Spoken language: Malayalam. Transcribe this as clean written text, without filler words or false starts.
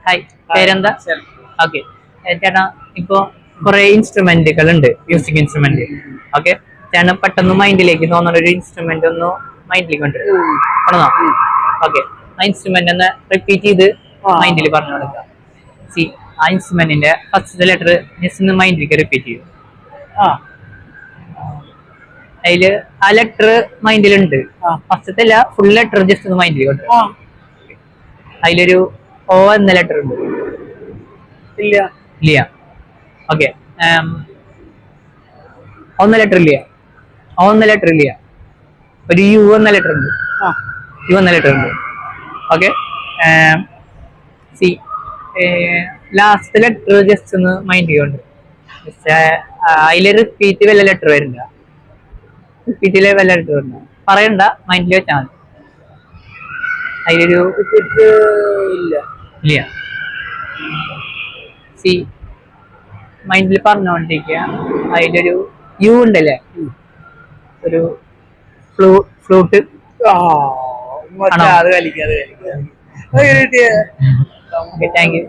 ഹായ്, പേരെന്താ? ഓക്കെ ചേട്ടാ, ഇപ്പൊ കുറെ ഇൻസ്ട്രുമെന്റുകൾ ഉണ്ട്, മ്യൂസിക് ഇൻസ്ട്രുമെന്റ്. ഓക്കെ, ചേട്ടൻ പെട്ടെന്ന് മൈൻഡിലേക്ക് തോന്നുന്ന ഒരു ഇൻസ്ട്രുമെന്റ് ഒന്ന് മൈൻഡിലേക്ക് കൊണ്ടുവരണോ? ഓക്കെ, ആ ഇൻസ്ട്രുമെന്റ് ഒന്ന് റിപ്പീറ്റ് ചെയ്ത് മൈൻഡിൽ പറഞ്ഞു കൊടുക്കാം. സി, ആ ഇൻസ്ട്രുമെന്റിന്റെ ഫസ്റ്റ് ലെറ്റർ ജസ്റ്റ് ഒന്ന് മൈൻഡിലേക്ക് റിപ്പീറ്റ് ചെയ്യും. അതില് ആ ലെറ്റർ മൈൻഡിലുണ്ട്, ഫസ്റ്റത്തെ അല്ല, ഫുൾ ലെറ്റർ ജസ്റ്റ് ഒന്ന് മൈൻഡിൽ കൊണ്ട്. അതിലൊരു ഓ എന്ന ലെറ്റർ ഉണ്ട്. ഇല്ല ഇല്ല. ഓക്കെ, ഒന്ന ലെറ്റർ ഇല്ല. ഓ എന്ന ലെറ്റർ ഇല്ല. ഒരു യു എന്ന ലെറ്റർ ഉണ്ട്. യു എന്ന ലെറ്റർ ഉണ്ട്. Okay, C, last letter just ഒന്ന് മൈൻഡ് ചെയ്യുന്നുണ്ട്. അതില് റിപ്പീറ്റ് വല്ല ലെറ്റർ വരില്ല. റിപ്പീറ്റിലെ വല്ല ലെറ്റർ വരില്ല, പറയണ്ട, മൈൻഡിൽ വെച്ചാൽ മതി. അതിലൊരു ഇല്ല ഇല്ല. സി, മൈൻഡിൽ പറഞ്ഞോണ്ടിരിക്കുക. അതിലൊരു യു ഉണ്ടല്ലേ, ഒരു ഫ്ലൂട്ട്. Thank you.